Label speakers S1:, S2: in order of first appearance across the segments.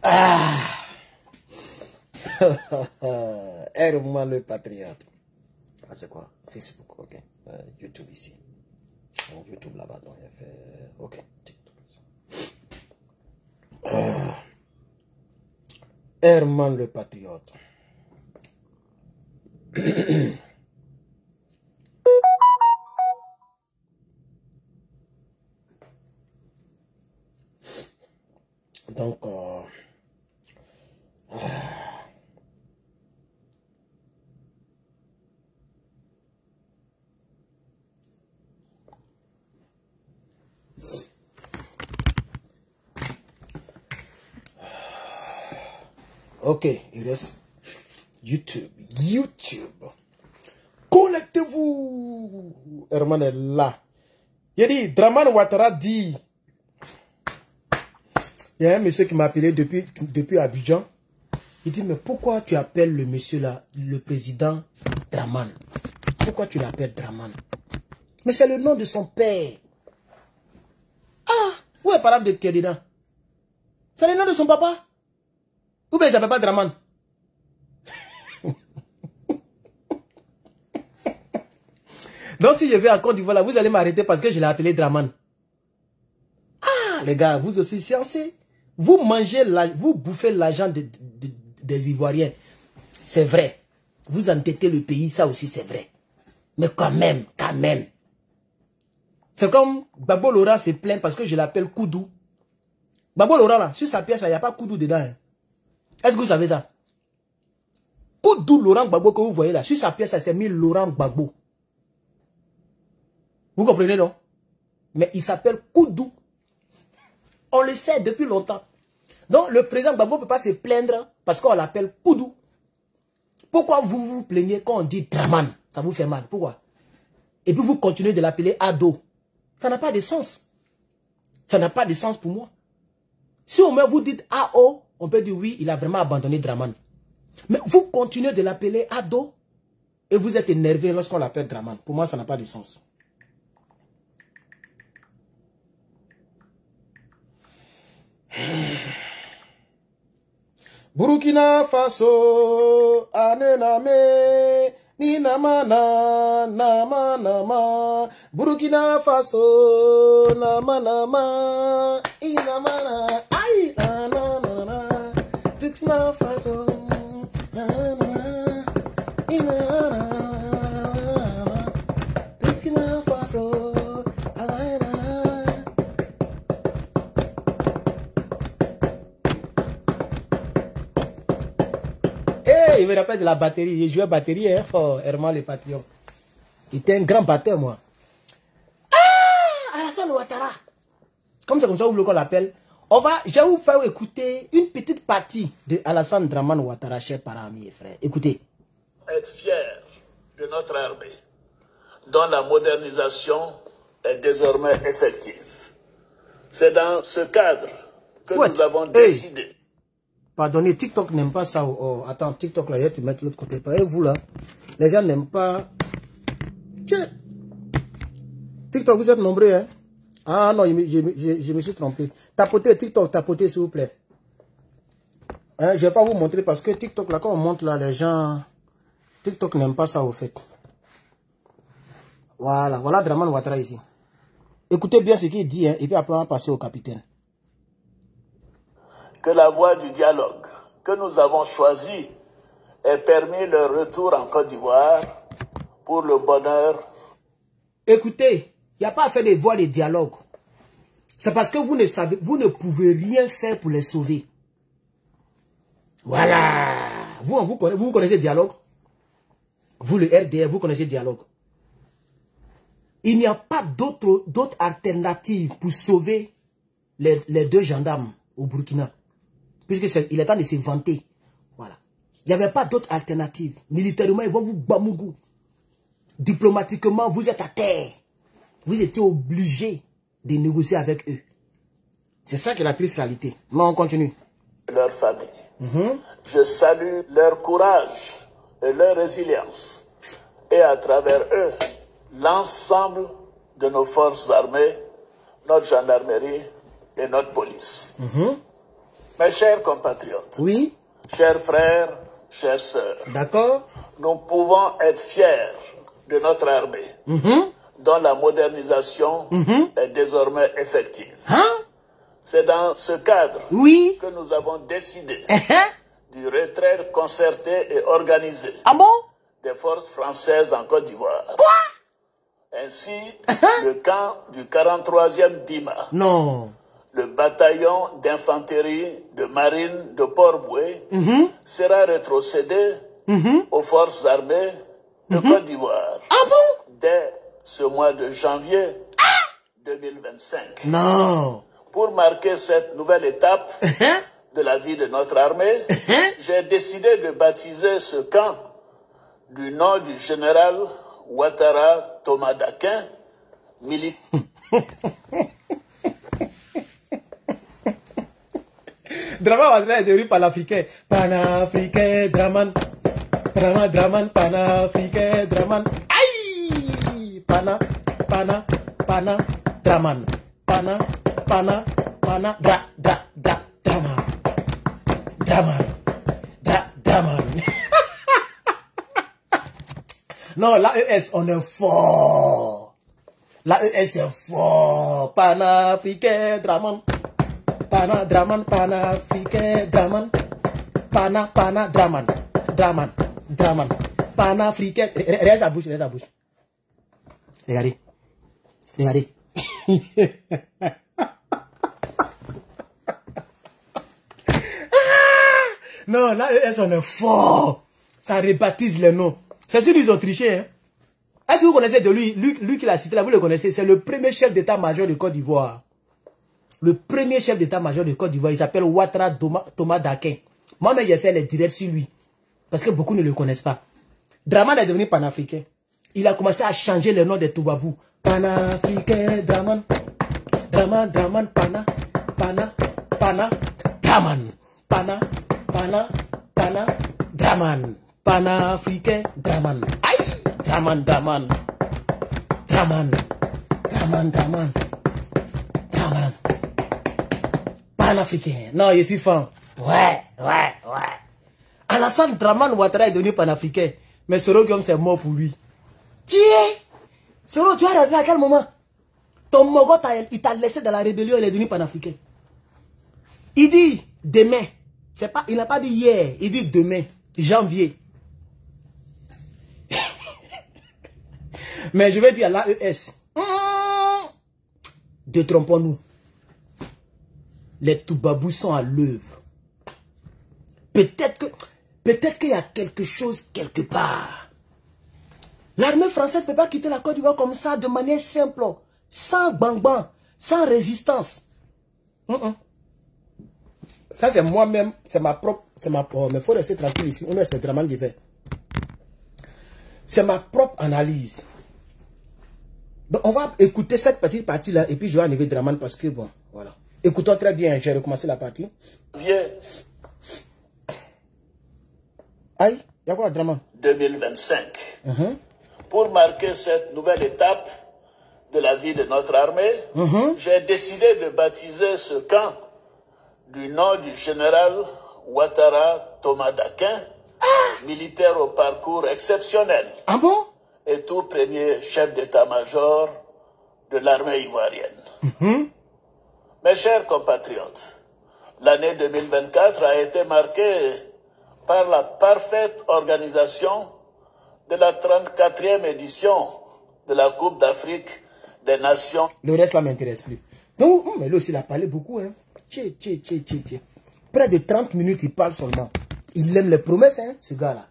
S1: Ah. Herman le patriote. Ah, c'est quoi? Facebook, ok. YouTube ici. Donc, YouTube là-bas, donc il a fait. Ok, TikTok. Herman le patriote. Donc, ok, il reste YouTube. Connectez-vous. Herman est là. Il dit, Dramane Ouattara dit. Il y a un monsieur qui m'a appelé depuis Abidjan. Il dit, mais pourquoi tu appelles le monsieur là, le président Dramane? Pourquoi tu l'appelles Dramane? Mais c'est le nom de son père. Ah, où est parole de Kédina? C'est le nom de son papa? Ou bien il ne s'appelle pas Dramane? Donc si je vais à Côte d'Ivoire, vous allez m'arrêter parce que je l'ai appelé Dramane. Ah, les gars, vous aussi sciencés. Vous mangez, vous bouffez l'argent des Ivoiriens. C'est vrai. Vous entêtez le pays, ça aussi c'est vrai. Mais quand même. C'est comme Gbagbo Laurent se plaint parce que je l'appelle Koudou. Gbagbo Laurent là, sur sa pièce, il n'y a pas Koudou dedans. Hein. Est-ce que vous savez ça? Koudou Laurent Gbagbo que vous voyez là, sur sa pièce, ça s'est mis Laurent Gbagbo. Vous comprenez non? Mais il s'appelle Koudou. On le sait depuis longtemps. Donc le président Gbagbo ne peut pas se plaindre parce qu'on l'appelle Koudou. Pourquoi vous vous plaignez quand on dit Dramane? Ça vous fait mal. Pourquoi? Et puis vous continuez de l'appeler Ado. Ça n'a pas de sens. Ça n'a pas de sens pour moi. Si au moins vous dites AO, on peut dire oui, il a vraiment abandonné Dramane. Mais vous continuez de l'appeler Ado et vous êtes énervé lorsqu'on l'appelle Dramane. Pour moi, ça n'a pas de sens. Burkina Faso, anename, ni nama nama. Burkina Faso, nama, inamana, ay, na. Burkina Faso, inamana, Burkina Faso. Il me rappelle de la batterie. J'ai joué à batterie, hein, oh, Herman le patriote. Il était un grand batteur, moi. Ah, Alassane Ouattara. Comme c'est comme ça, vous voulez qu'on l'appelle. Je vais vous faire écouter une petite partie de Alassane Dramane Ouattara, chers parents, amis et frères. Écoutez.
S2: Être fier de notre armée, dont la modernisation est désormais effective. C'est dans ce cadre que nous avons décidé.
S1: Pardonnez, TikTok n'aime pas ça. Oh, attends, TikTok là, je vais te mettre de l'autre côté. Et vous là, les gens n'aiment pas. Tiens. TikTok, vous êtes nombreux, hein? Ah non, je me suis trompé. Tapotez TikTok, tapotez s'il vous plaît. Hein, je ne vais pas vous montrer parce que TikTok là, quand on montre là, les gens. TikTok n'aime pas ça au fait. Voilà, voilà Dramane Ouattara ici. Écoutez bien ce qu'il dit, hein, et puis après on va passer au capitaine.
S2: Que la voie du dialogue que nous avons choisie ait permis leur retour en Côte d'Ivoire pour le bonheur.
S1: Écoutez, il n'y a pas à faire des voies de dialogue. C'est parce que vous ne pouvez rien faire pour les sauver. Voilà. Vous connaissez le dialogue? Vous, le RDR, vous connaissez le dialogue? Il n'y a pas d'autre alternative pour sauver les deux gendarmes au Burkina. Puisqu'il est temps de se vanter. Voilà. Il n'y avait pas d'autre alternative. Militairement, ils vont vous bamougou. Diplomatiquement, vous êtes à terre. Vous étiez obligé de négocier avec eux. C'est ça qui est la triste réalité. Mais on continue.
S2: Leur famille. Je salue leur courage et leur résilience. Et à travers eux, l'ensemble de nos forces armées, notre gendarmerie et notre police. Mes chers compatriotes,
S1: oui,
S2: chers frères, chères sœurs,
S1: d'accord,
S2: nous pouvons être fiers de notre armée, dont la modernisation est désormais effective.
S1: Hein?
S2: C'est dans ce cadre
S1: Oui.
S2: que nous avons décidé du retrait concerté et organisé des forces françaises en Côte d'Ivoire.
S1: Quoi?
S2: Ainsi, le camp du 43e BIMA,
S1: non,
S2: le bataillon d'infanterie de marine de Port-Boué, sera rétrocédé aux forces armées de Côte d'Ivoire dès ce mois de janvier 2025.
S1: Non.
S2: Pour marquer cette nouvelle étape de la vie de notre armée, j'ai décidé de baptiser ce camp du nom du général Ouattara Thomas Dakin, militaire.
S1: Draman Ouattara est devenu panafricain. Panafricain, Draman. Draman, panafricain, Draman. Aïe! Pana, Draman. Pana, Draman. Non, l'AES, on est fort. L'AES est fort. Panafricain, Draman. Draman, panafricain, Draman. Draman. Panafricain. Regarde sa bouche, Regardez. Non, là, on est fort. Ça rebaptise les noms. C'est sûr qu'ils ont triché. Hein? Est-ce que vous connaissez de lui qui l'a cité là, vous le connaissez? C'est le premier chef d'état-major de Côte d'Ivoire. Le premier chef d'état-major de Côte d'Ivoire, il s'appelle Ouattara Thomas Dakin. Moi-même, j'ai fait les directs sur lui. Parce que beaucoup ne le connaissent pas. Draman est devenu panafricain. Il a commencé à changer le nom des Toubabou. Panafricain, Draman. Draman, Draman, Pana, Draman. Draman. Panafricain, Draman. Aïe! Draman. Panafricain. Non, je suis fan. Ouais. Alassane Draman Ouattara est devenu panafricain. Mais Soro Guillaume, c'est mort pour lui. Qui est? Soro, tu as arrivé à quel moment? Ton Mogo, il t'a laissé dans la rébellion, il est devenu panafricain. Il dit demain. Il n'a pas dit hier, il dit demain, janvier. Mais je vais dire à l'AES, détrompons-nous. Les Toubabous sont à l'œuvre. Peut-être qu'il y a quelque chose quelque part. L'armée française ne peut pas quitter la Côte d'Ivoire comme ça, de manière simple, sans bang-bang, sans résistance. Ça, c'est moi-même, c'est ma propre, mais il faut rester tranquille ici, c'est Draman qui fait. C'est ma propre analyse. Donc, on va écouter cette petite partie-là, et puis je vais enlever Draman parce que, bon, voilà. Écoutons très bien, j'ai recommencé la partie.
S2: Viens.
S1: Aïe, il y a quoi, Draman?
S2: 2025. Pour marquer cette nouvelle étape de la vie de notre armée, j'ai décidé de baptiser ce camp du nom du général Ouattara Thomas Dakin, militaire au parcours exceptionnel.
S1: Ah bon?
S2: Et tout premier chef d'état-major de l'armée ivoirienne. Mes chers compatriotes, l'année 2024 a été marquée par la parfaite organisation de la 34e édition de la Coupe d'Afrique des Nations.
S1: Le reste là ne m'intéresse plus. Donc, mais lui aussi, il a parlé beaucoup. Hein. Près de 30 minutes, il parle seulement. Il aime les promesses, hein, ce gars-là.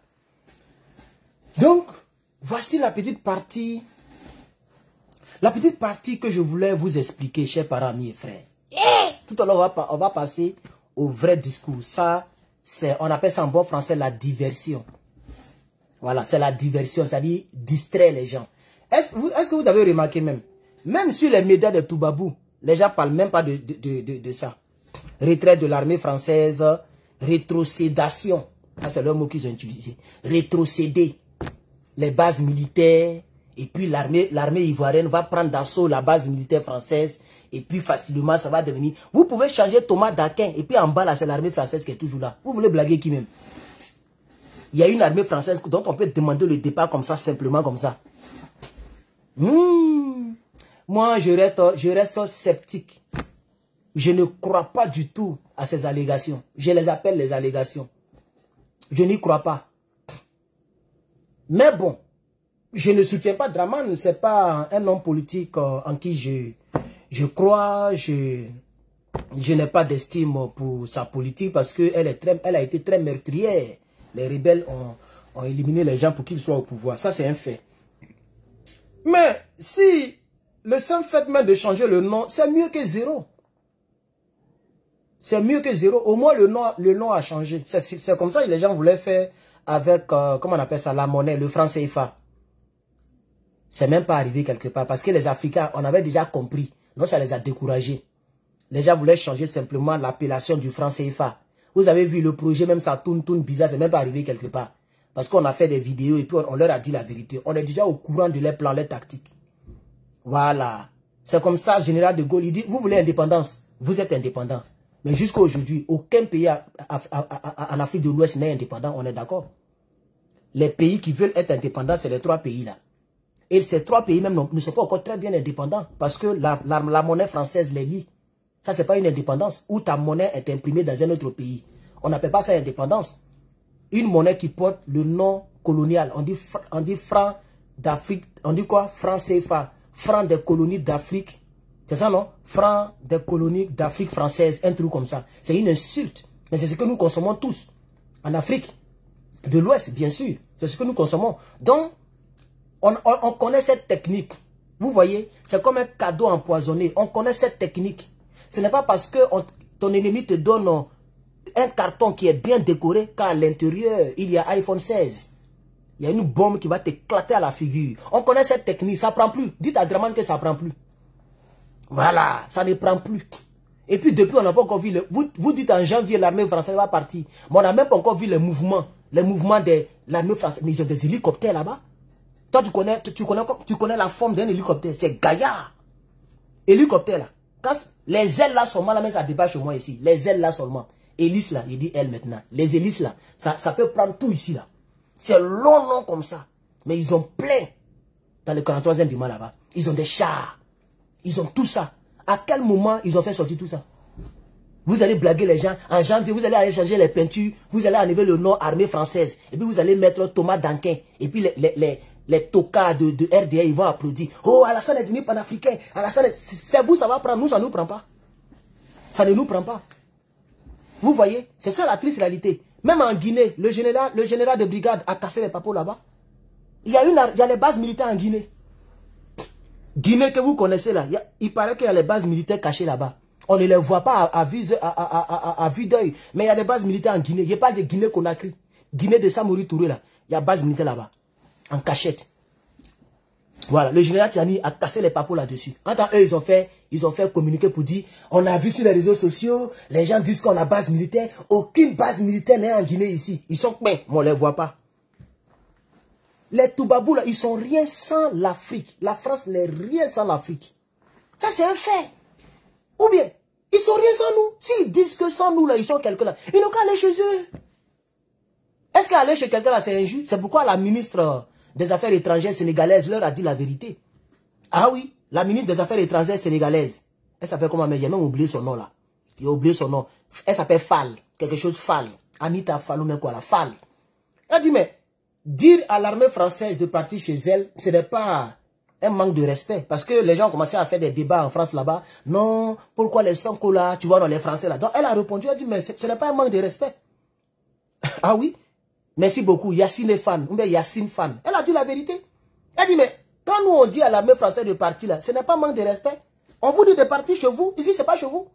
S1: Donc, voici la petite partie. La petite partie que je voulais vous expliquer, chers parents, amis et frères. Tout à l'heure, on va passer au vrai discours. Ça, on appelle ça en bon français la diversion. Voilà, c'est la diversion, c'est-à-dire distraire les gens. Est-ce que vous avez remarqué même sur les médias de Toubabou, les gens ne parlent même pas de ça. Retrait de l'armée française, rétrocédation. C'est le mot qu'ils ont utilisé. Rétrocéder les bases militaires Et puis l'armée ivoirienne va prendre d'assaut la base militaire française. Et puis facilement, ça va devenir... Vous pouvez changer Thomas d'Aquin. Et puis en bas, là, c'est l'armée française qui est toujours là. Vous voulez blaguer qui même? Il y a une armée française dont on peut demander le départ comme ça, simplement comme ça. Moi, je reste sceptique. Je ne crois pas du tout à ces allégations. Je les appelle les allégations. Je n'y crois pas. Mais bon, je ne soutiens pas Dramane. Ce n'est pas un homme politique en qui je crois. Je n'ai pas d'estime pour sa politique parce qu'elle a été très meurtrière. Les rebelles ont éliminé les gens pour qu'ils soient au pouvoir. Ça, c'est un fait. Mais si le simple fait même de changer le nom, c'est mieux que zéro. C'est mieux que zéro. Au moins, le nom a changé. C'est comme ça que les gens voulaient faire avec, comment on appelle ça, la monnaie, le franc CFA. C'est même pas arrivé quelque part. Parce que les Africains, on avait déjà compris. Donc, ça les a découragés. Les gens voulaient changer simplement l'appellation du franc CFA. Vous avez vu le projet, même ça tourne bizarre. C'est même pas arrivé quelque part. Parce qu'on a fait des vidéos et puis on leur a dit la vérité. On est déjà au courant de leurs plans, leurs tactiques. Voilà. C'est comme ça, général de Gaulle, il dit, vous voulez indépendance, vous êtes indépendant. Mais jusqu'à aujourd'hui, aucun pays en Afrique de l'Ouest n'est indépendant, on est d'accord. Les pays qui veulent être indépendants, c'est les 3 pays-là. Et ces 3 pays même ne sont pas encore très bien indépendants parce que la monnaie française les lie. Ça, c'est pas une indépendance où ta monnaie est imprimée dans un autre pays. On n'appelle pas ça indépendance. Une monnaie qui porte le nom colonial. On dit franc d'Afrique. On dit quoi? Franc CFA. Franc des colonies d'Afrique. C'est ça, non? Franc des colonies d'Afrique française. Un truc comme ça. C'est une insulte. Mais c'est ce que nous consommons tous. En Afrique de l'Ouest, bien sûr. C'est ce que nous consommons. Donc, on connaît cette technique. Vous voyez? C'est comme un cadeau empoisonné. On connaît cette technique. Ce n'est pas parce que ton ennemi te donne un carton qui est bien décoré qu'à l'intérieur, il y a iPhone 16. Il y a une bombe qui va t'éclater à la figure. On connaît cette technique, ça ne prend plus. Dites à Dramane que ça ne prend plus. Voilà, ça ne prend plus. Et puis depuis, on n'a pas encore vu... Vous dites en janvier, l'armée française va partir. Mais on n'a même pas encore vu les mouvements de l'armée française. Mais ils ont des hélicoptères là-bas. Toi, tu connais la forme d'un hélicoptère. C'est gaillard. Hélicoptère là. Quand les ailes là seulement, là, mais ça dépasse chez moi ici. Les ailes là seulement. Hélice là, il dit elle maintenant. Les hélices là, ça peut prendre tout ici là. C'est long comme ça. Mais ils ont plein dans le 43e bâtiment là-bas. Ils ont des chars. Ils ont tout ça. À quel moment ils ont fait sortir tout ça? Vous allez blaguer les gens. En janvier, vous allez aller changer les peintures. Vous allez enlever le nom armée française. Et puis vous allez mettre Thomas d'Aquin. Et puis les tocards de RDA, ils vont applaudir. Oh, Alassane est devenu panafricain. Alassane, c'est vous, ça va prendre. Nous, ça ne nous prend pas. Ça ne nous prend pas. Vous voyez, c'est ça la triste réalité. Même en Guinée, le général de brigade a cassé les papos là-bas. Il y a les bases militaires en Guinée. Guinée que vous connaissez là, il paraît qu'il y a les bases militaires cachées là-bas. On ne les voit pas à vue d'œil. Mais il y a des bases militaires en Guinée. Il n'y a pas de Guinée-Conakry. Guinée de Samori Touré là. Il y a base militaire là-bas. En cachette. Voilà, le général Tiani a cassé les papos là-dessus. En tant eux, ils ont fait communiquer pour dire, on a vu sur les réseaux sociaux, les gens disent qu'on a base militaire. Aucune base militaire n'est en Guinée ici. Ils sont pleins, mais on ne les voit pas. Les Toubabous là, ils sont rien sans l'Afrique. La France n'est rien sans l'Afrique. Ça c'est un fait. Ou bien, ils sont rien sans nous. S'ils disent que sans nous là, ils sont quelqu'un là, ils n'ont qu'à aller chez eux. Est-ce qu'aller chez quelqu'un là c'est injuste? C'est pourquoi la ministre des Affaires étrangères sénégalaise leur a dit la vérité. Ah oui, la ministre des Affaires étrangères sénégalaise. Elle s'appelle comment? Mais j'ai même oublié son nom là. J'ai oublié son nom. Elle s'appelle Fall. Quelque chose Fall. Anita Fall ou même quoi là. Fall. Elle dit mais, dire à l'armée française de partir chez elle, ce n'est pas un manque de respect. Parce que les gens ont commencé à faire des débats en France là-bas. Non, pourquoi les Sanko là? Tu vois, non, les Français là. Donc elle a répondu, elle dit mais ce n'est pas un manque de respect. Ah oui? Merci beaucoup, Yacine Fan, ou bien Yacine Fan. Elle a dit la vérité. Elle dit, mais quand nous on dit à l'armée française de partir là, ce n'est pas manque de respect. On vous dit de partir chez vous. Ici, ce n'est pas chez vous.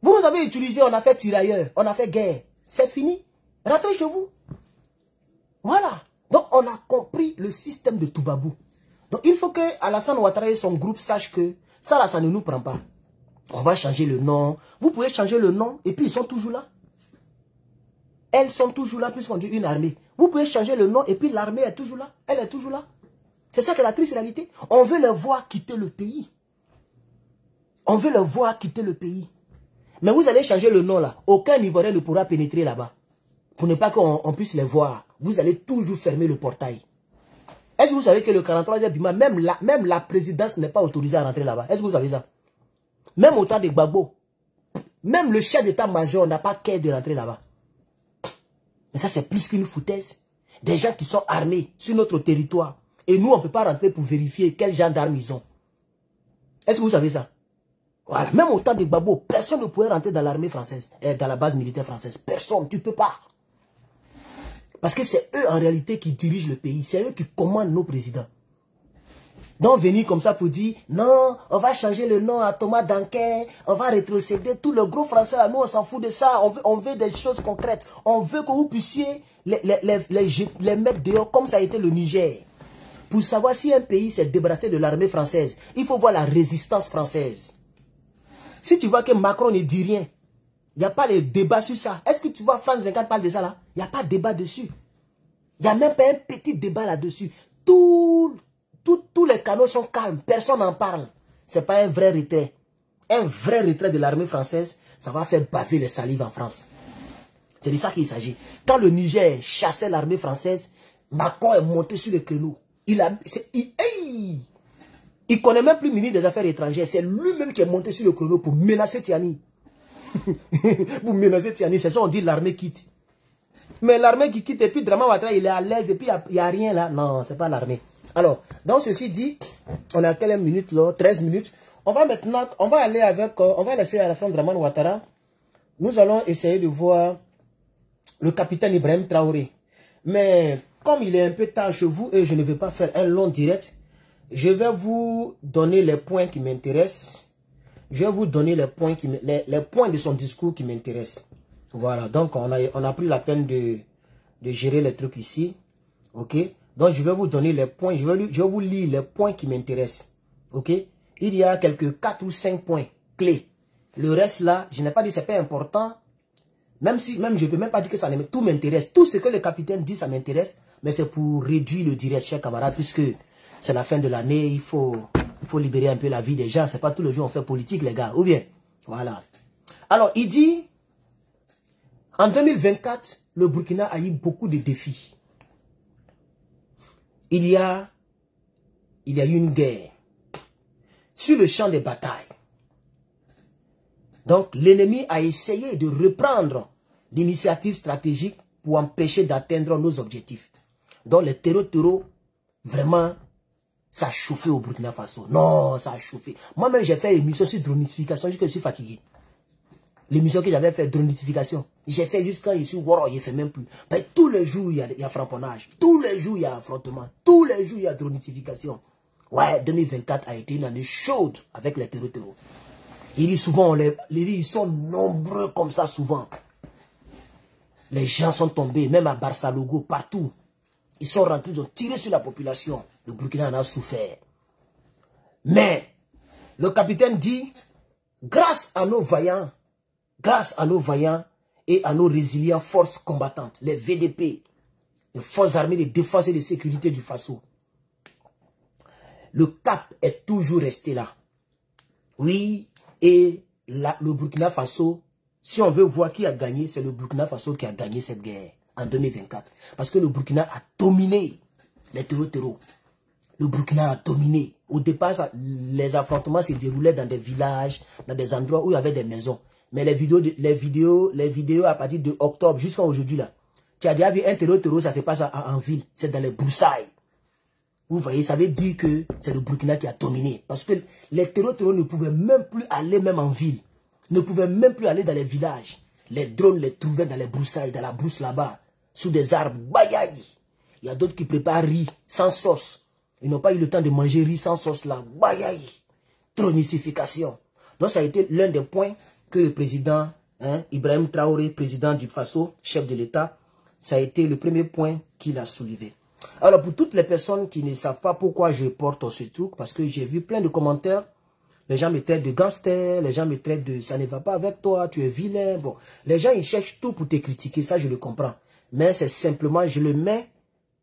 S1: Vous nous avez utilisé, on a fait tirailleurs, on a fait guerre. C'est fini. Rentrez chez vous. Voilà. Donc, on a compris le système de Toubabou. Donc, il faut que Alassane Ouattara et son groupe sachent que ça, là, ça ne nous prend pas. On va changer le nom. Vous pouvez changer le nom et puis ils sont toujours là. Elles sont toujours là puisqu'on dit une armée. Vous pouvez changer le nom et puis l'armée est toujours là. Elle est toujours là. C'est ça que la triste réalité. On veut les voir quitter le pays. On veut les voir quitter le pays. Mais vous allez changer le nom là. Aucun Ivoirien ne pourra pénétrer là-bas. Pour ne pas qu'on puisse les voir. Vous allez toujours fermer le portail. Est-ce que vous savez que le 43e Bima, même la présidence n'est pas autorisée à rentrer là-bas? Est-ce que vous savez ça? Même au temps de Gbagbo, même le chef d'état-major n'a pas qu'à de rentrer là-bas. Mais ça, c'est plus qu'une foutaise. Des gens qui sont armés sur notre territoire. Et nous, on ne peut pas rentrer pour vérifier quel genre d'armes ils ont. Est-ce que vous savez ça? Voilà. Même au temps de Gbagbo, personne ne pouvait rentrer dans l'armée française, dans la base militaire française. Personne, tu ne peux pas. Parce que c'est eux en réalité qui dirigent le pays. C'est eux qui commandent nos présidents. Donc venir comme ça pour dire, non, on va changer le nom à Thomas Danquin, on va rétrocéder. Tout le gros français, nous on s'en fout de ça. On veut des choses concrètes. On veut que vous puissiez les mettre dehors comme ça a été le Niger. Pour savoir si un pays s'est débarrassé de l'armée française, il faut voir la résistance française. Si tu vois que Macron ne dit rien, il n'y a pas de débat sur ça. Est-ce que tu vois France 24 parle de ça là? Il n'y a pas de débat dessus. Il n'y a même pas un petit débat là-dessus. Tous les canaux sont calmes. Personne n'en parle. Ce n'est pas un vrai retrait. Un vrai retrait de l'armée française, ça va faire baver les salives en France. C'est de ça qu'il s'agit. Quand le Niger chassait l'armée française, Macron est monté sur le créneau. Il connaît même plus le ministre des Affaires étrangères. C'est lui-même qui est monté sur le créneau pour menacer Tiani. Pour menacer Tiani, c'est ça on dit l'armée quitte. Mais l'armée qui quitte et puis Draman Ouattara il est à l'aise et puis il n'y a rien là. Non, c'est pas l'armée. Alors, donc ceci dit, on a quelle minute là? 13 minutes. On va maintenant, on va aller avec, on va laisser Alassane Draman Ouattara. Nous allons essayer de voir le capitaine Ibrahim Traoré. Mais comme il est un peu tard chez vous et je ne vais pas faire un long direct, je vais vous donner les points qui m'intéressent. Je vais vous donner les points, les points de son discours qui m'intéressent. Voilà, donc on a pris la peine de gérer les trucs ici. Ok, donc je vais vous donner les points, je vais vous lire les points qui m'intéressent. Ok, il y a quelques 4 ou 5 points clés. Le reste là, je n'ai pas dit que ce n'est pas important. Même je ne peux même pas dire que ça tout m'intéresse. Tout ce que le capitaine dit, ça m'intéresse. Mais c'est pour réduire le direct, chers camarades, puisque c'est la fin de l'année, il faut libérer un peu la vie des gens. C'est pas tous les jours on fait politique, les gars. Ou bien, voilà. Alors, il dit, en 2024, le Burkina a eu beaucoup de défis. Il y a eu une guerre sur le champ des batailles. Donc, l'ennemi a essayé de reprendre l'initiative stratégique pour empêcher d'atteindre nos objectifs. Donc, les terreaux, vraiment, ça a chauffé au Burkina Faso. Non, ça a chauffé. Moi-même, j'ai fait une émission sur dronification jusqu'à je suis fatigué. L'émission que j'avais fait, dronification. J'ai fait jusqu'à je suis wow, il ne fait même plus. Mais tous les jours, il y a frapponnage. Tous les jours, il y a affrontement. Tous les jours, il y a dronification. Ouais, 2024 a été une année chaude avec les terreaux. Il dit souvent, ils sont nombreux comme ça souvent. Les gens sont tombés, même à Barça Logo, partout. Ils sont rentrés, ils ont tiré sur la population. Le Burkina en a souffert. Mais, le capitaine dit, grâce à nos vaillants et à nos résilientes forces combattantes, les VDP, les forces armées de défense et de sécurité du Faso, le cap est toujours resté là. Oui, et là, le Burkina Faso, si on veut voir qui a gagné, c'est le Burkina Faso qui a gagné cette guerre en 2024. Parce que le Burkina a dominé les terreaux. Le Burkina a dominé. Au départ, les affrontements se déroulaient dans des villages, dans des endroits où il y avait des maisons. Mais les vidéos à partir de octobre jusqu'à aujourd'hui là, tu as déjà vu un terreau, ça se passe en ville. C'est dans les broussailles. Vous voyez, ça veut dire que c'est le Burkina qui a dominé. Parce que les terreaux ne pouvaient même plus aller même en ville. Ne pouvaient même plus aller dans les villages. Les drones les trouvaient dans les broussailles, dans la brousse là-bas, sous des arbres. Bayayi. Il y a d'autres qui préparent riz sans sauce. Ils n'ont pas eu le temps de manger riz sans sauce là. Bayayi. Tronicification. Donc ça a été l'un des points que le président Ibrahim Traoré, président du Faso, chef de l'État, ça a été le premier point qu'il a soulevé. Alors, pour toutes les personnes qui ne savent pas pourquoi je porte ce truc, parce que j'ai vu plein de commentaires, les gens me traitent de gangster, les gens me traitent de « ça ne va pas avec toi, tu es vilain ». Bon, les gens, ils cherchent tout pour te critiquer, ça, je le comprends. Mais c'est simplement, je le mets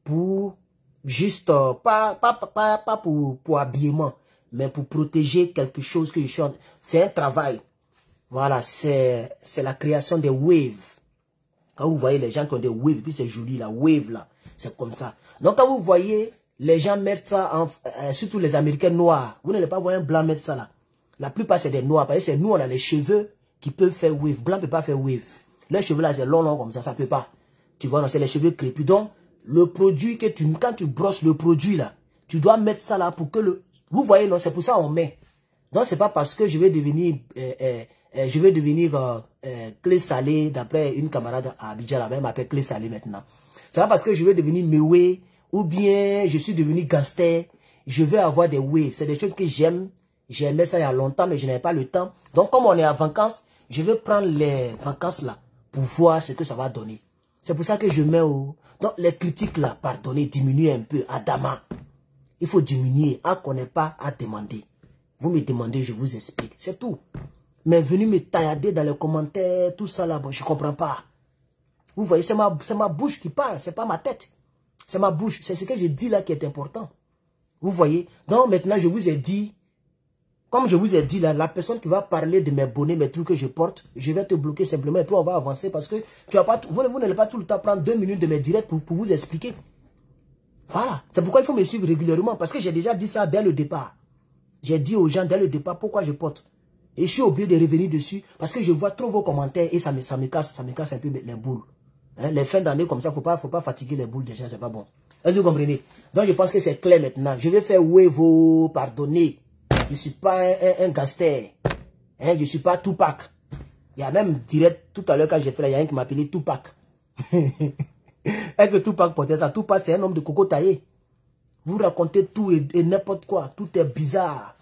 S1: pour juste, pas pour habillement, mais pour protéger quelque chose que je suis en... C'est un travail. Voilà, c'est la création des waves. Quand vous voyez les gens qui ont des waves, puis c'est joli, la wave là, c'est comme ça. Donc quand vous voyez les gens mettre ça, surtout les Américains noirs, vous n'allez pas voir un blanc mettre ça là. La plupart c'est des noirs, parce que c'est nous, on a les cheveux qui peuvent faire wave. Blanc ne peut pas faire wave. Les cheveux là, c'est long comme ça peut pas. Tu vois, c'est les cheveux crépus. Donc, le produit que quand tu brosses le produit là, tu dois mettre ça là pour que le... Vous voyez, non, c'est pour ça qu'on met. Donc, c'est pas parce que je vais devenir clé salée, d'après une camarade à Abidjan, là, elle m'appelle clé salée maintenant. C'est pas parce que je vais devenir Mewé, ou bien je suis devenu gangster, je vais avoir des waves. C'est des choses que j'aime. J'aimais ça il y a longtemps, mais je n'avais pas le temps. Donc, comme on est en vacances, je vais prendre les vacances là pour voir ce que ça va donner. C'est pour ça que je mets au... Donc, les critiques là, pardonnez, diminuez un peu. Adama, il faut diminuer. Ah, qu'on n'est pas à demander. Vous me demandez, je vous explique. C'est tout. Mais venez me taillader dans les commentaires, tout ça là, bon, je ne comprends pas. Vous voyez, c'est ma bouche qui parle, c'est pas ma tête. C'est ma bouche. C'est ce que je dis là qui est important. Vous voyez. Donc, maintenant, je vous ai dit... Comme je vous ai dit là, la personne qui va parler de mes bonnets, mes trucs que je porte, je vais te bloquer simplement et puis on va avancer parce que vous n'allez pas tout le temps prendre 2 minutes de mes directs pour vous expliquer. Voilà. C'est pourquoi il faut me suivre régulièrement parce que j'ai déjà dit ça dès le départ. J'ai dit aux gens dès le départ pourquoi je porte. Et je suis obligé de revenir dessus parce que je vois trop vos commentaires et ça me casse un peu les boules. Hein, les fins d'année comme ça, faut pas fatiguer les boules des gens, c'est pas bon. Est-ce que vous comprenez? Donc je pense que c'est clair maintenant. Je vais faire Wevo, pardonner. Je ne suis pas un gangster. Hein, je ne suis pas Tupac. Il y a même direct, tout à l'heure quand j'ai fait là, il y a un qui m'a appelé Tupac. Est-ce que Tupac portait ça? Tupac, c'est un homme de coco taillé. Vous racontez tout et n'importe quoi. Tout est bizarre.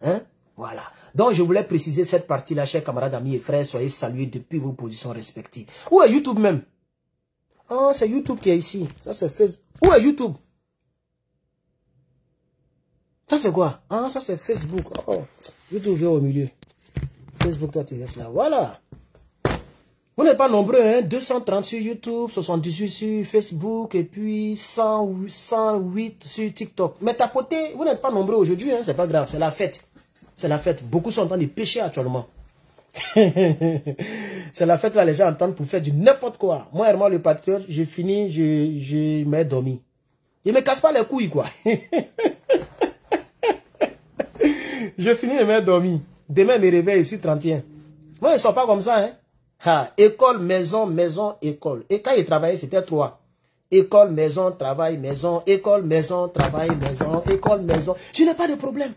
S1: Hein? Voilà. Donc, je voulais préciser cette partie-là, chers camarades, amis et frères. Soyez salués depuis vos positions respectives. Où est YouTube même? Ah, c'est YouTube qui est ici. Ça, c'est Facebook. Où est YouTube? Ça c'est quoi? Ah, ça c'est Facebook. Oh, YouTube vient au milieu. Facebook, toi tu restes là. Voilà. Vous n'êtes pas nombreux, hein? 230 sur YouTube, 78 sur Facebook et puis 108 sur TikTok. Mais tapotez, vous n'êtes pas nombreux aujourd'hui, hein? C'est pas grave, c'est la fête. C'est la fête. Beaucoup sont en train de pêcher actuellement. C'est la fête là, les gens entendent pour faire du n'importe quoi. Moi, Herman le patriote, j'ai fini, je m'ai dormi. Je me casse pas les couilles, quoi. Je finis de me dormir. Demain, je me réveille, je suis 31. Moi, ils ne sont pas comme ça. Hein? Ha, école, maison, maison, école. Et quand ils travaillaient, c'était 3. École, maison, travail, maison. École, maison, travail, maison. École, maison. Je n'ai pas de problème.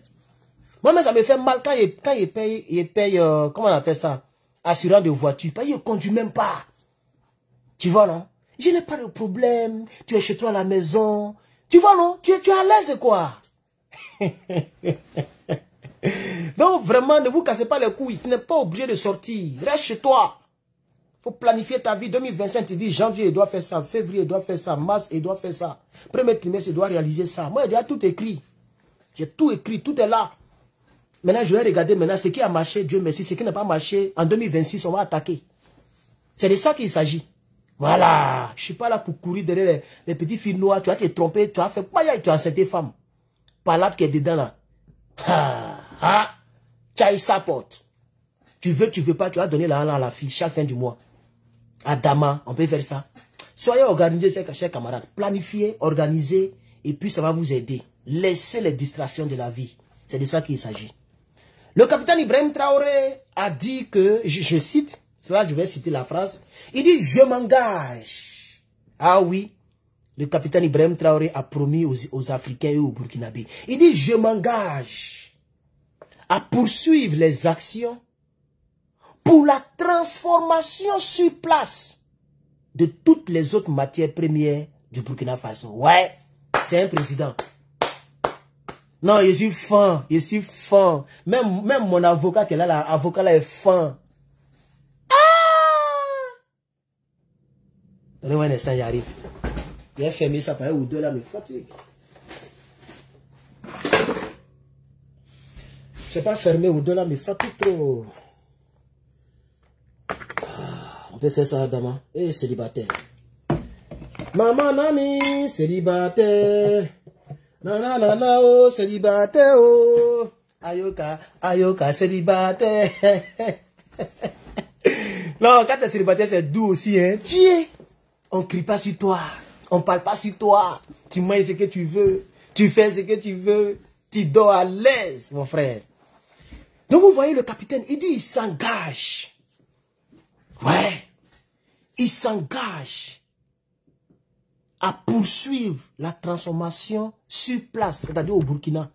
S1: Moi, mais ça me fait mal quand ils payent comment on appelle ça? Assurant de voiture. Ils ne conduisent même pas. Tu vois, non? Je n'ai pas de problème. Tu es chez toi à la maison. Tu vois, non? Tu es à l'aise, quoi. Donc vraiment, ne vous cassez pas les couilles. Tu n'es pas obligé de sortir. Reste chez toi. Il faut planifier ta vie. 2025, tu dis janvier, il doit faire ça. Février, il doit faire ça. Mars, il doit faire ça. Premier trimestre, il doit réaliser ça. Moi, j'ai déjà tout écrit. J'ai tout écrit. Tout est là. Maintenant, je vais regarder maintenant ce qui a marché. Dieu merci. Ce qui n'a pas marché, en 2026, on va attaquer. C'est de ça qu'il s'agit. Voilà. Je ne suis pas là pour courir derrière les petites filles noires. Tu vas te tromper. Tu as fait quoi? Tu as cette femme. Par là qui est dedans là. Chai support. Tu veux pas, tu vas donner l'argent à la fille chaque fin du mois. Adama, on peut faire ça. Soyez organisés, chers camarades. Planifiez, organisez, et puis ça va vous aider. Laissez les distractions de la vie. C'est de ça qu'il s'agit. Le capitaine Ibrahim Traoré a dit que, je cite, là je vais citer la phrase, il dit « Je m'engage ». Ah oui, le capitaine Ibrahim Traoré a promis aux Africains et aux Burkinabés. Il dit « Je m'engage à poursuivre les actions pour la transformation sur place de toutes les autres matières premières du Burkina Faso. » Ouais, c'est un président. Non, je suis fin, je suis fin. Même mon avocat qui est là, l'avocat là est fin. Ah! Donnez-moi un instant, j'arrive. Il a fermé ça par un ou deux là, me fatigue. Je sais pas fermer ou deux là, me fatigue trop. Ah, on peut faire ça, Adama. Et célibataire. Maman nani, célibataire. Nanana, oh, célibataire, oh. Ayoka, ayoka, célibataire. Non, quand t'es célibataire, c'est doux aussi, hein. Tiens, on crie pas sur toi. On parle pas sur toi. Tu manges ce que tu veux. Tu fais ce que tu veux. Tu dors à l'aise, mon frère. Donc, vous voyez le capitaine, il dit, il s'engage. Ouais. Il s'engage à poursuivre la transformation sur place, c'est-à-dire au Burkina,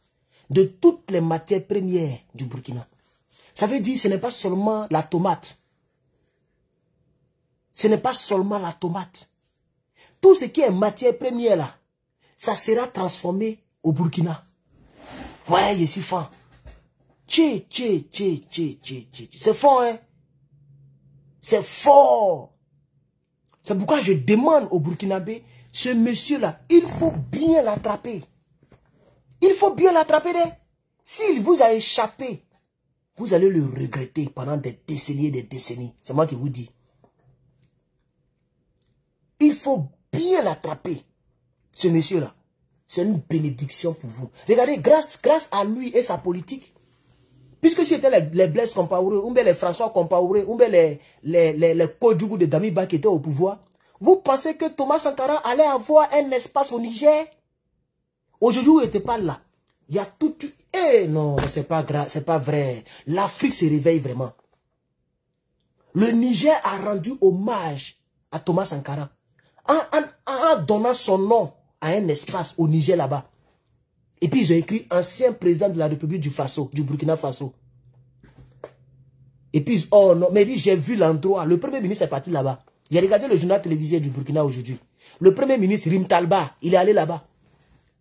S1: de toutes les matières premières du Burkina. Ça veut dire que ce n'est pas seulement la tomate. Ce n'est pas seulement la tomate. Tout ce qui est matière première là, ça sera transformé au Burkina. Ouais, je suis fort. C'est fort, hein. C'est fort. C'est pourquoi je demande au Burkinabé, ce monsieur-là, il faut bien l'attraper. Il faut bien l'attraper. S'il vous a échappé, vous allez le regretter pendant des décennies et des décennies. C'est moi qui vous dis. Il faut bien l'attraper, ce monsieur-là. C'est une bénédiction pour vous. Regardez, grâce à lui et sa politique, puisque c'était les Blaise Compaoré, ou bien les François Compaoré, ou bien les Kodjougou de Damiba qui étaient au pouvoir, vous pensez que Thomas Sankara allait avoir un espace au Niger? Aujourd'hui, il n'était pas là. Il y a tout... Eh non, c'est pas grave, c'est pas vrai. L'Afrique se réveille vraiment. Le Niger a rendu hommage à Thomas Sankara en donnant son nom à un espace au Niger là-bas. Et puis ils ont écrit ancien président de la République du Burkina Faso. Et puis, oh non, mais dit, j'ai vu l'endroit. Le premier ministre est parti là-bas. J'ai regardé le journal télévisé du Burkina aujourd'hui. Le premier ministre, Rim Talba, il est allé là-bas.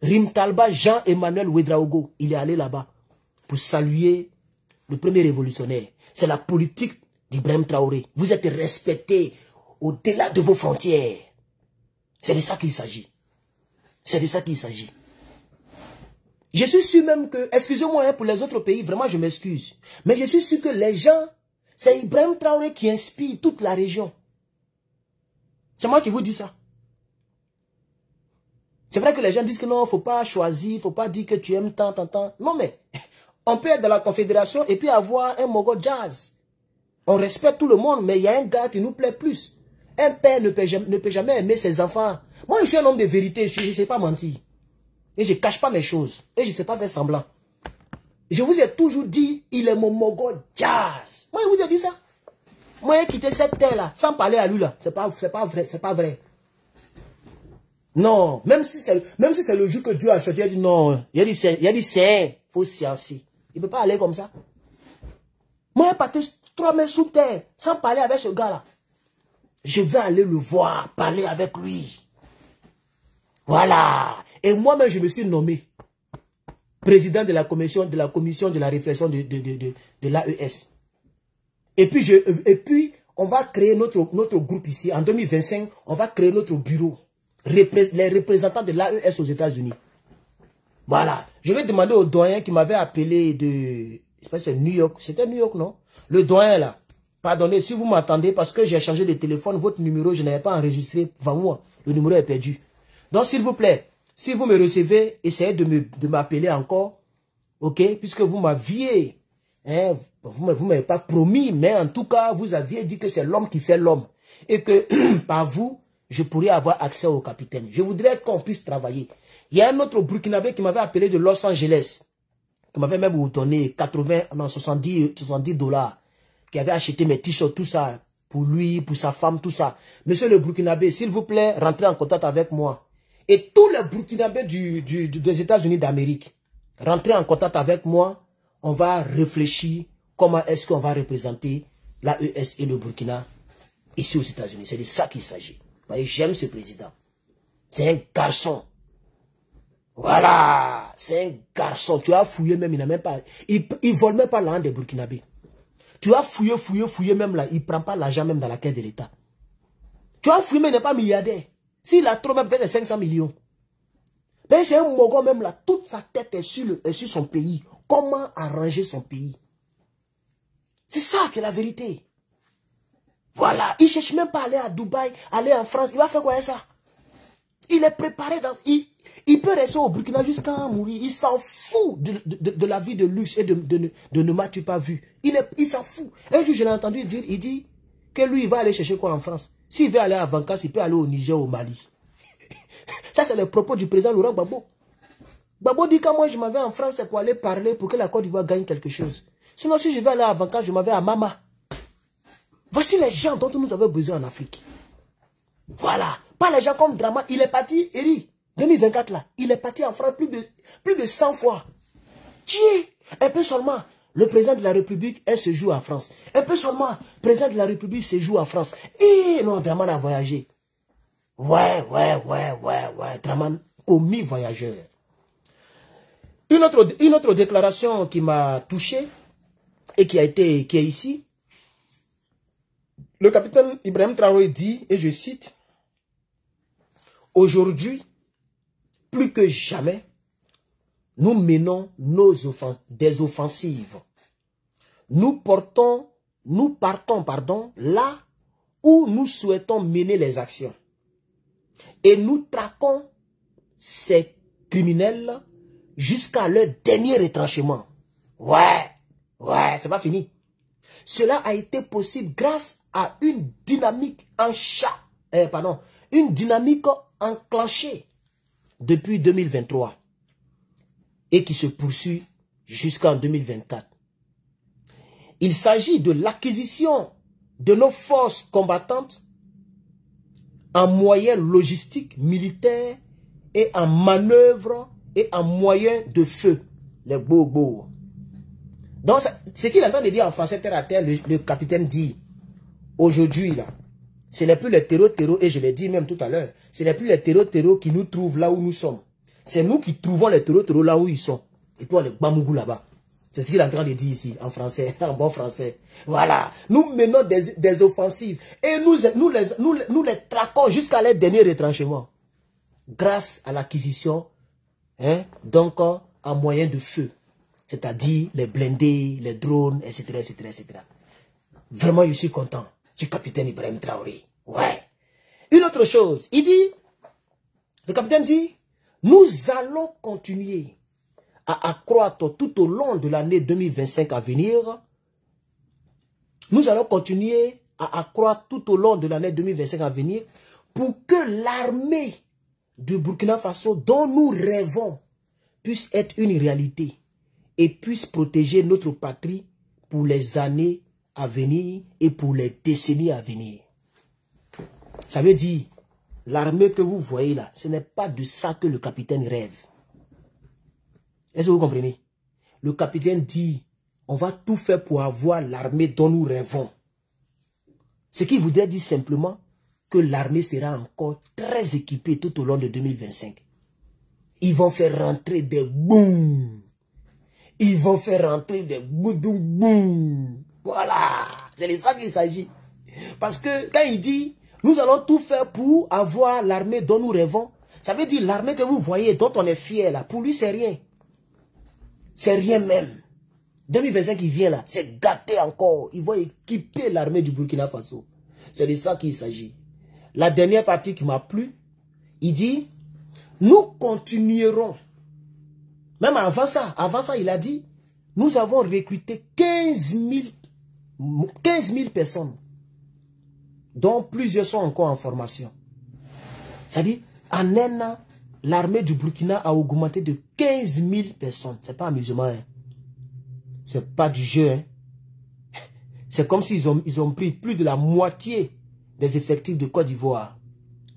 S1: Rim Talba, Jean-Emmanuel Ouedraogo, il est allé là-bas pour saluer le premier révolutionnaire. C'est la politique d'Ibrahim Traoré. Vous êtes respectés au-delà de vos frontières. C'est de ça qu'il s'agit. C'est de ça qu'il s'agit. Je suis sûr même que, excusez-moi hein, pour les autres pays, vraiment je m'excuse. Mais je suis sûr que les gens, c'est Ibrahim Traoré qui inspire toute la région. C'est moi qui vous dis ça. C'est vrai que les gens disent que non, il ne faut pas choisir, il ne faut pas dire que tu aimes tant. Non mais, on peut être dans la confédération et puis avoir un Mogo Jazz. On respecte tout le monde, mais il y a un gars qui nous plaît plus. Un père ne peut jamais aimer ses enfants. Moi, je suis un homme de vérité, je ne sais pas mentir. Et je ne cache pas mes choses. Et je ne sais pas faire semblant. Je vous ai toujours dit, il est mon Mogo Jazz. Moi, je vous ai dit ça. Moi, j'ai quitté cette terre-là, sans parler à lui, là. C'est pas vrai, c'est pas vrai. Non, même si c'est le jour que Dieu a choisi, il a dit non. Il a dit c'est, faut sciencer. Il ne peut pas aller comme ça. Moi, j'ai parti 3 mètres sous terre, sans parler avec ce gars-là. Je vais aller le voir, parler avec lui. Voilà. Et moi-même, je me suis nommé président de la commission de la réflexion de l'AES. Et puis, on va créer notre groupe ici. En 2025, on va créer notre bureau. Les représentants de l'AES aux États-Unis. Voilà. Je vais demander au doyen qui m'avait appelé de... Je sais pas si c'est New York. C'était New York, non? Le doyen, là. Pardonnez, si vous m'entendez, parce que j'ai changé de téléphone, votre numéro, je n'avais pas enregistré devant moi. Le numéro est perdu. Donc, s'il vous plaît, si vous me recevez, essayez de m'appeler encore. OK? Puisque vous m'aviez... Hein, vous ne m'avez pas promis, mais en tout cas, vous aviez dit que c'est l'homme qui fait l'homme. Et que par vous, je pourrais avoir accès au capitaine. Je voudrais qu'on puisse travailler. Il y a un autre Burkinabé qui m'avait appelé de Los Angeles, qui m'avait même donné 70 $, qui avait acheté mes t-shirts, tout ça, pour lui, pour sa femme, tout ça. Monsieur le Burkinabé, s'il vous plaît, rentrez en contact avec moi. Et tous les Burkinabés des États-Unis d'Amérique, rentrez en contact avec moi. On va réfléchir comment est-ce qu'on va représenter l'AES et le Burkina ici aux États-Unis. C'est de ça qu'il s'agit. J'aime ce président. C'est un garçon. Voilà. C'est un garçon. Tu as fouillé même, il n'a même pas... Il vole même pas l'argent des Burkinabés. Tu as fouillé même là. Il ne prend pas l'argent même dans la caisse de l'État. Tu as fouillé mais il n'est pas milliardaire. S'il a trop même peut-être 500 millions. Mais c'est un Mogo même là. Toute sa tête est sur son pays. Comment arranger son pays? C'est ça qui est la vérité. Voilà. Il ne cherche même pas à aller à Dubaï, aller en France. Il va faire quoi avec ça? Il est préparé dans... Il peut rester au Burkina jusqu'à mourir. Il s'en fout de la vie de luxe et de ne m'as-tu pas vu. Il s'en fout. Un jour, je l'ai entendu dire, il dit que lui, il va aller chercher quoi en France. S'il veut aller à vacances, il peut aller au Niger, au Mali. Ça, c'est le propos du président Laurent Gbagbo. Gbagbo dit que moi, je m'en vais en France, c'est pour aller parler, pour que la Côte d'Ivoire gagne quelque chose. Sinon, si je vais aller à vacances, je m'en vais à Mama. Voici les gens dont nous avons besoin en Afrique. Voilà. Pas les gens comme Drama. Il est parti, Eri, 2024 là. Il est parti en France plus de 100 fois. Un peu seulement. Le président de la République est séjour en France. Un peu seulement. Le président de la République séjour en France. Et non, Draman a voyagé. Ouais. Draman, commis voyageur. Une autre déclaration qui m'a touché et qui est ici. Le capitaine Ibrahim Traoré dit, et je cite, « Aujourd'hui, plus que jamais, nous menons des offensives. Nous partons, là où nous souhaitons mener les actions. Et nous traquons ces criminels jusqu'à leur dernier retranchement. » Ouais, c'est pas fini. Cela a été possible grâce à une dynamique enclenchée depuis 2023 et qui se poursuit jusqu'en 2024. Il s'agit de l'acquisition de nos forces combattantes en moyens logistiques, militaires et en manœuvres et en moyens de feu, les bobos. Donc, ce qu'il entend de dire en français terre à terre, le capitaine dit, aujourd'hui, là, ce n'est plus les terreaux, et je l'ai dit même tout à l'heure, ce n'est plus les terreaux qui nous trouvent là où nous sommes. C'est nous qui trouvons les terreaux là où ils sont. Et puis on les bamougou là-bas. C'est ce qu'il est en train de dire ici, en français, en bon français. Voilà. Nous menons des offensives et nous les traquons jusqu'à leur dernier retranchement. Grâce à l'acquisition, donc, en moyens de feu. C'est-à-dire les blindés, les drones, etc., etc. Vraiment, je suis content du capitaine Ibrahim Traoré. Ouais. Une autre chose, le capitaine dit, nous allons continuer à accroître tout au long de l'année 2025 à venir. Nous allons continuer à accroître tout au long de l'année 2025 à venir pour que l'armée du Burkina Faso dont nous rêvons puisse être une réalité et puisse protéger notre patrie pour les années à venir et pour les décennies à venir. Ça veut dire, l'armée que vous voyez là, ce n'est pas de ça que le capitaine rêve. Est-ce que vous comprenez? Le capitaine dit, on va tout faire pour avoir l'armée dont nous rêvons. Ce qui voudrait dire simplement que l'armée sera encore très équipée tout au long de 2025. Ils vont faire rentrer des boum. Ils vont faire rentrer des boudoum boum. Voilà. C'est de ça qu'il s'agit. Parce que quand il dit, nous allons tout faire pour avoir l'armée dont nous rêvons, ça veut dire l'armée que vous voyez, dont on est fier là, pour lui c'est rien. C'est rien même. 2025 qui vient là, c'est gâté encore. Ils vont équiper l'armée du Burkina Faso. C'est de ça qu'il s'agit. La dernière partie qui m'a plu, il dit, nous continuerons. Même avant ça, il a dit, nous avons recruté 15 000 personnes, dont plusieurs sont encore en formation. C'est-à-dire, en un an, l'armée du Burkina a augmenté de 15 000 personnes. C'est pas amusement, hein. C'est pas du jeu, hein. C'est comme s'ils ont pris plus de la moitié des effectifs de Côte d'Ivoire.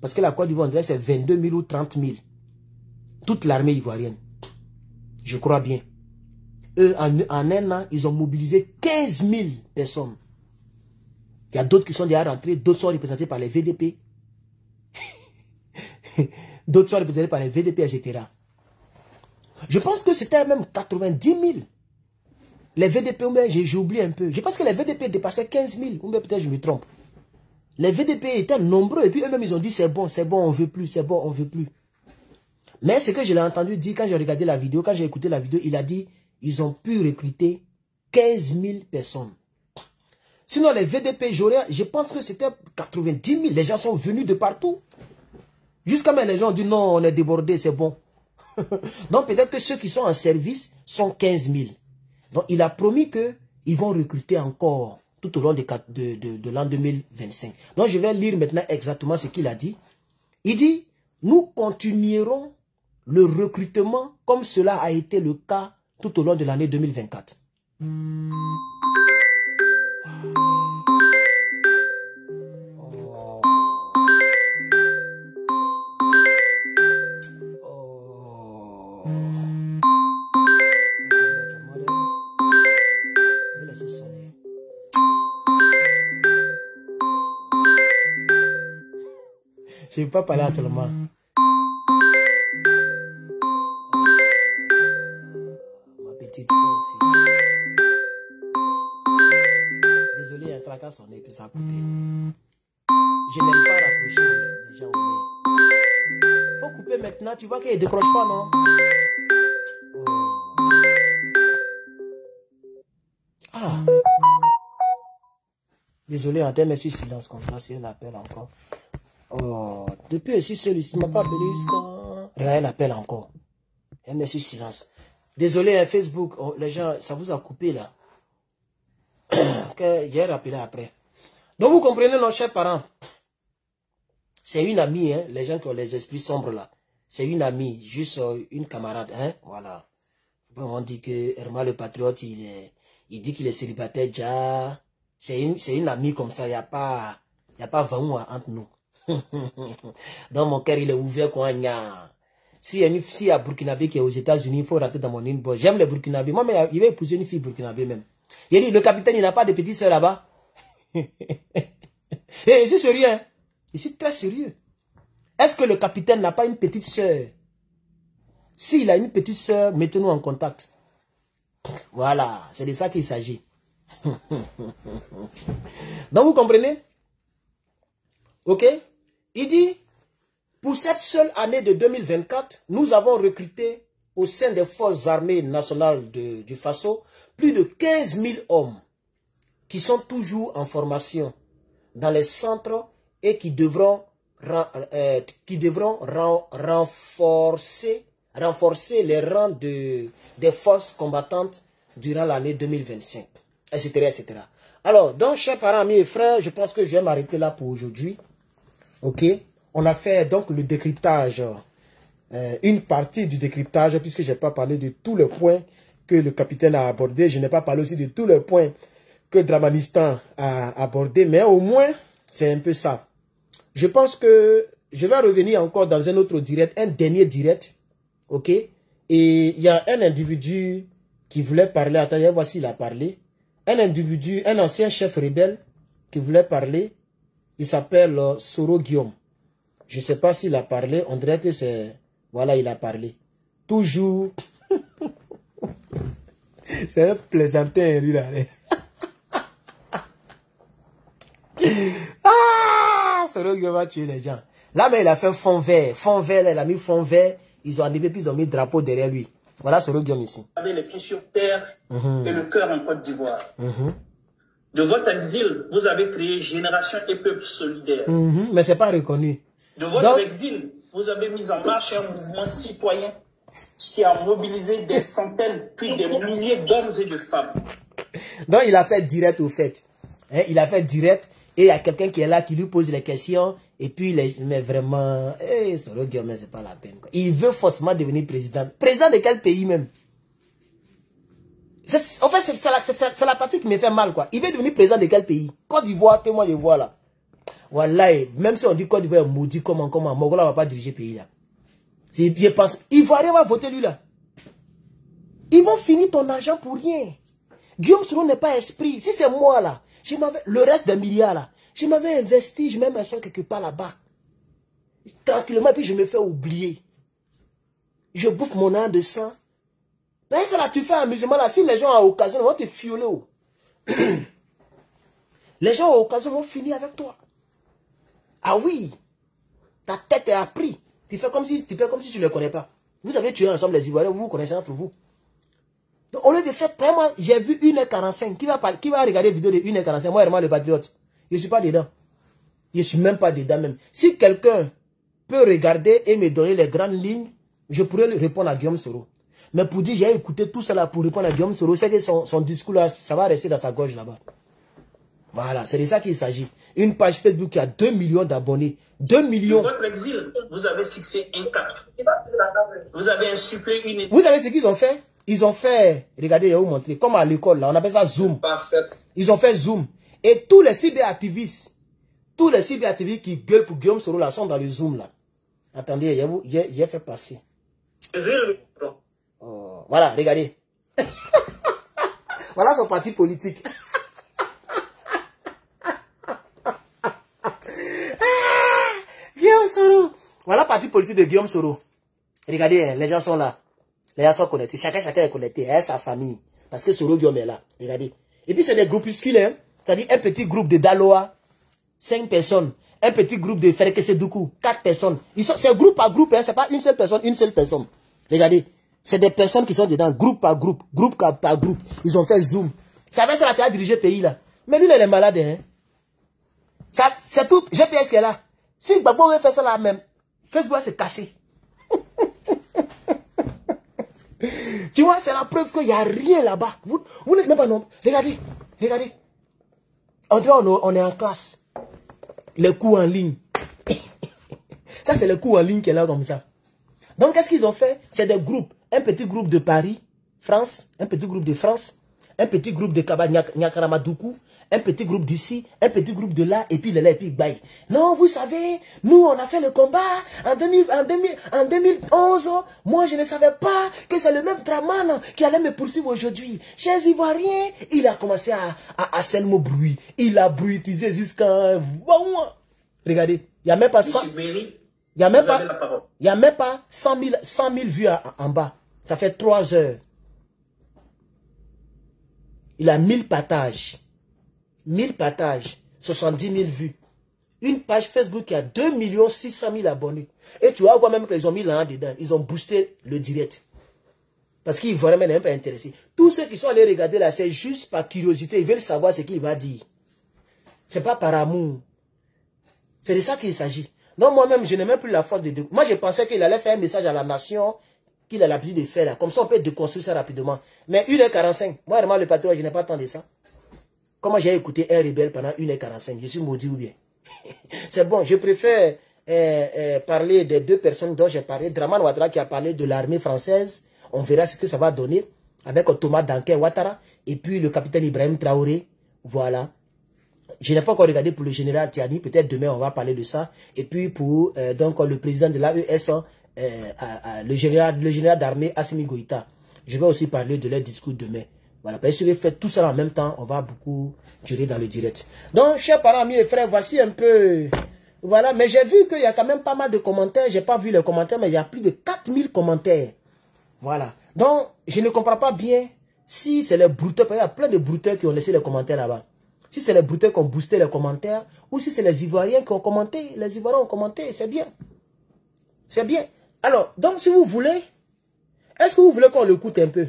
S1: Parce que la Côte d'Ivoire, c'est 22 000 ou 30 000. Toute l'armée ivoirienne. Je crois bien. Eux, en un an, ils ont mobilisé 15 000 personnes. Il y a d'autres qui sont déjà rentrés, d'autres sont représentés par les VDP. D'autres sont représentés par les VDP, etc. Je pense que c'était même 90 000. Les VDP, j'ai oublié un peu. Je pense que les VDP dépassaient 15 000. Ou peut-être je me trompe. Les VDP étaient nombreux et puis eux-mêmes ils ont dit c'est bon, on veut plus, c'est bon, on veut plus. Mais ce que je l'ai entendu dire quand j'ai regardé la vidéo, quand j'ai écouté la vidéo, il a dit ils ont pu recruter 15 000 personnes. Sinon les VDP, je pense que c'était 90 000. Les gens sont venus de partout. Jusqu'à même les gens ont dit non, on est débordé, c'est bon. Donc peut-être que ceux qui sont en service sont 15 000. Donc il a promis qu'ils vont recruter encore tout au long de l'an 2025. Donc je vais lire maintenant exactement ce qu'il a dit. Il dit, nous continuerons le recrutement comme cela a été le cas tout au long de l'année 2024. Je ne vais pas parler actuellement. Ma petite aussi. Désolé, un fracas sonné, puis ça a coupé. Je n'aime pas raccrocher les gens au nez. Faut couper maintenant, tu vois qu'il ne décroche pas, non? Oh. Ah. Désolé, Antenne, mais je suis silence comme ça, si elle appelle encore. Oh, depuis ici, celui-ci ne m'a pas appelé jusqu'à... Regarde, elle appelle encore. Elle me suit silence. Désolé, hein, Facebook, oh, les gens, ça vous a coupé là. J'ai rappelé après. Donc vous comprenez, nos chers parents. C'est une amie, hein, les gens qui ont les esprits sombres là. C'est une amie, juste une camarade, hein, voilà. On dit que Herman le patriote, il dit qu'il est célibataire déjà. C'est une amie comme ça, il n'y a pas 20 mois entre nous. Dans mon cœur, il est ouvert quoi. Si il y a Burkinabé qui est aux États-Unis, il faut rentrer dans mon inbox. J'aime les Burkinabés. Moi, mais il va épouser une fille Burkinabé même. Il dit, le capitaine, il n'a pas de petite soeur là-bas. Et c'est sérieux, hein? C'est très sérieux. Est-ce que le capitaine n'a pas une petite soeur? S'il a une petite soeur, mettez-nous en contact. Voilà, c'est de ça qu'il s'agit. Donc, vous comprenez? Ok? Il dit, pour cette seule année de 2024, nous avons recruté au sein des forces armées nationales du Faso plus de 15 000 hommes qui sont toujours en formation dans les centres et qui devront renforcer les rangs des forces combattantes durant l'année 2025, etc., etc. Alors, donc, chers parents, amis et frères, je pense que je vais m'arrêter là pour aujourd'hui. Ok, on a fait donc le décryptage, une partie du décryptage, puisque je n'ai pas parlé de tous les points que le capitaine a abordés. Je n'ai pas parlé aussi de tous les points que Dramanistan a abordés, mais au moins, c'est un peu ça. Je pense que je vais revenir encore dans un autre direct, un dernier direct, ok. Et il y a un individu qui voulait parler, attendez, voici il a parlé. Un individu, un ancien chef rebelle qui voulait parler. Il s'appelle Soro Guillaume. Je ne sais pas s'il a parlé. On dirait que c'est... Voilà, il a parlé. Toujours. C'est un plaisantin, lui, là. Ah, Soro Guillaume va tuer les gens. Là, mais il a fait fond vert. Fond vert, il a mis fond vert. Ils ont arrivé, puis ils ont mis drapeau derrière lui. Voilà Soro Guillaume ici.
S3: Regardez les pieds sur terre et le cœur en Côte d'Ivoire. De votre exil, vous avez créé Génération et Peuple Solidaire.
S1: Mais ce n'est pas reconnu.
S3: De votre exil, vous avez mis en marche un mouvement citoyen qui a mobilisé des centaines, puis des milliers d'hommes et de femmes.
S1: Donc, il a fait direct au fait. Hein, il a fait direct et il y a quelqu'un qui est là qui lui pose les questions. Et puis, mais vraiment, Soro Guillaume, c'est pas la peine, quoi. Il veut forcément devenir président. Président de quel pays même? En fait, c'est la partie qui me fait mal, quoi. Il veut devenir président de quel pays? Côte d'Ivoire, que moi je vois là. Voilà, même si on dit Côte d'Ivoire est maudit, comment, Mogola va pas diriger le pays là. Je pense, Ivoirien va voter lui là. Ils vont finir ton argent pour rien. Guillaume Soro n'est pas esprit. Si c'est moi là, le reste des milliards là, je m'avais investi, je m'avais m'asseoir quelque part là-bas. Tranquillement, puis je me fais oublier. Je bouffe mon âme de sang. Mais ça là, tu fais un amusement là. Si les gens ont occasion, ils vont te fioler. Oh. Les gens ont occasion, vont finir avec toi. Ah oui. Ta tête est appris. Tu fais comme si tu ne les connais pas. Vous avez tué ensemble les Ivoiriens, vous vous connaissez entre vous. Donc, au lieu de faire, vraiment, j'ai vu 1h45. Qui va regarder une vidéo de 1h45? Moi, Herman le patriote. Je ne suis pas dedans. Je ne suis même pas dedans même. Si quelqu'un peut regarder et me donner les grandes lignes, je pourrais répondre à Guillaume Soro. Mais pour dire, j'ai écouté tout ça là pour répondre à Guillaume Soro, c'est que son discours là, ça va rester dans sa gorge là-bas. Voilà, c'est de ça qu'il s'agit. Une page Facebook qui a 2 millions d'abonnés. 2 millions.
S3: Dans votre exil, vous avez fixé un cap. Vous avez insufflé une...
S1: Vous savez ce qu'ils ont fait? Ils ont fait, regardez, je vais vous montrer, comme à l'école là, on appelle ça Zoom. Ils ont fait Zoom. Et tous les cyberactivistes qui gueulent pour Guillaume Soro là sont dans le Zoom là. Attendez, j'ai fait passer. Oh, voilà, regardez. Voilà son parti politique. Guillaume Soro. Voilà le parti politique de Guillaume Soro. Regardez, les gens sont là. Les gens sont connectés. Chacun est connecté. Et sa famille. Parce que Soro Guillaume est là. Regardez. Et puis c'est des groupuscules. Hein. C'est-à-dire un petit groupe de Daloa. 5 personnes. Un petit groupe de Ferkesedoukou. 4 personnes. C'est groupe par groupe. Hein. C'est pas une seule personne. Regardez. C'est des personnes qui sont dedans. Groupe par groupe. Groupe par groupe. Ils ont fait Zoom. Ça va être la tête à diriger le pays là. Mais lui, il est malade. Hein. C'est tout. GPS qui est là. Si Gbagbo veut faire ça là même, Facebook s'est cassé. Tu vois, c'est la preuve qu'il n'y a rien là-bas. Vous n'êtes même pas nombreux. Regardez. On est en classe. Les cours en ligne. Ça, c'est le cours en ligne qui est là comme ça. Donc, qu'est-ce qu'ils ont fait? C'est des groupes. Un petit groupe de Paris, France. Un petit groupe de France. Un petit groupe de Nyakaramadoukou, un petit groupe d'ici, un petit groupe de là, et puis là, et puis bye. Non, vous savez, nous, on a fait le combat en 2011. Moi, je ne savais pas que c'est le même Draman qui allait me poursuivre aujourd'hui. Chers Ivoiriens, il a commencé à faire le bruit. Il a bruitisé jusqu'à... Regardez, il n'y a même pas 100... Il n'y a même pas 100 000 vues en bas. Ça fait 3 heures. Il a 1000 partages. 1000 partages. 70 000 vues. Une page Facebook qui a 2 600 000 abonnés. Et tu vas voir même qu'ils ont mis là dedans. Ils ont boosté le direct. Parce qu'ils ne vont même pas intéressés. Tous ceux qui sont allés regarder là, c'est juste par curiosité. Ils veulent savoir ce qu'il va dire. Ce n'est pas par amour. C'est de ça qu'il s'agit. Donc moi-même, je n'ai même plus la force de... Moi, je pensais qu'il allait faire un message à la nation... qu'il a l'habitude de faire là. Comme ça, on peut déconstruire ça rapidement. Mais 1h45, moi, vraiment, le patron, je n'ai pas tant de ça. Comment j'ai écouté un rebelle pendant 1h45? Je suis maudit ou bien? C'est bon, je préfère parler des 2 personnes dont j'ai parlé. Draman Ouattara qui a parlé de l'armée française. On verra ce que ça va donner avec Thomas Danker Ouattara. Et puis le capitaine Ibrahim Traoré. Voilà. Je n'ai pas encore regardé pour le général Tiani. Peut-être demain, on va parler de ça. Et puis pour donc le président de l'AES, le général d'armée Assimi Goïta. Je vais aussi parler de leur discours demain. Voilà, parce que si je fais tout ça en même temps, on va beaucoup durer dans le direct. Donc, chers parents, amis et frères, voici un peu... Voilà, mais j'ai vu qu'il y a quand même pas mal de commentaires. J'ai pas vu les commentaires, mais il y a plus de 4000 commentaires. Voilà. Donc, je ne comprends pas bien si c'est les brouteurs, parce qu'il y a plein de brouteurs qui ont laissé les commentaires là-bas. Si c'est les brouteurs qui ont boosté les commentaires, ou si c'est les Ivoiriens qui ont commenté. Les Ivoiriens ont commenté, c'est bien. C'est bien. Alors, donc, si vous voulez, est-ce que vous voulez qu'on l'écoute un peu?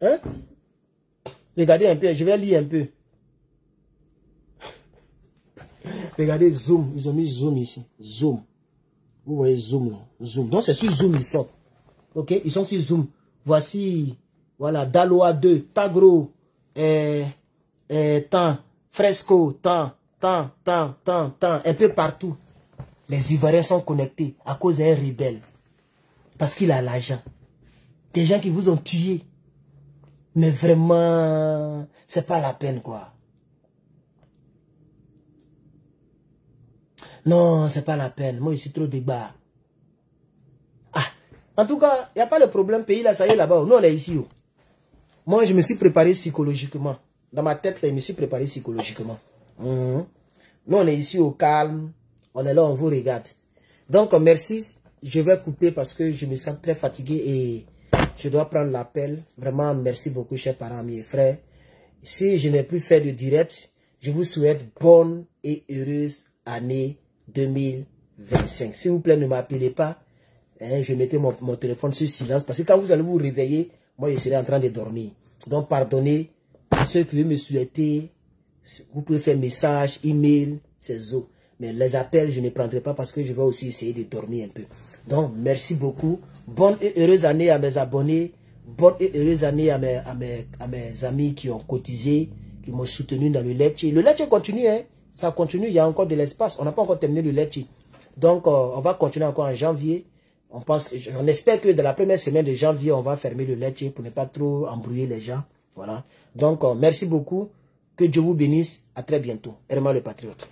S1: Hein? Regardez un peu, je vais lire un peu. Regardez, Zoom. Ils ont mis Zoom ici. Zoom. Vous voyez Zoom là. Zoom. Donc, c'est sur Zoom, ils sont. Ok? Ils sont sur Zoom. Voici, voilà, Daloa 2, Tagro, Temps, Fresco, Temps, un peu partout. Les Ivoiriens sont connectés à cause d'un rebelle. Parce qu'il a l'argent. Des gens qui vous ont tué. Mais vraiment, c'est pas la peine, quoi. Non, c'est pas la peine. Moi, je suis trop débat. Ah, en tout cas, il n'y a pas de problème. Pays là, ça y est là-bas. Nous, on est ici. Oh. Moi, je me suis préparé psychologiquement. Dans ma tête, là, je me suis préparé psychologiquement. Nous, on est ici au calme. On est là, on vous regarde. Donc, merci. Je vais couper parce que je me sens très fatigué et je dois prendre l'appel. Vraiment, merci beaucoup, chers parents, amis et frères. Si je n'ai plus fait de direct, je vous souhaite bonne et heureuse année 2025. S'il vous plaît, ne m'appelez pas. Hein, je mettais mon téléphone sur silence parce que quand vous allez vous réveiller, moi, je serai en train de dormir. Donc, pardonnez à ceux qui veulent me souhaiter Vous pouvez faire message, email, c'est zo. Mais les appels, je ne prendrai pas parce que je vais aussi essayer de dormir un peu. Donc, merci beaucoup. Bonne et heureuse année à mes abonnés. Bonne et heureuse année à mes amis qui ont cotisé, qui m'ont soutenu dans le Let's. Le Let's continue, hein. Ça continue, il y a encore de l'espace. On n'a pas encore terminé le Let's. Donc, on va continuer encore en janvier. On espère que dans la première semaine de janvier, on va fermer le Let's pour ne pas trop embrouiller les gens. Voilà. Donc, merci beaucoup. Que Dieu vous bénisse. À très bientôt. Herman le Patriote.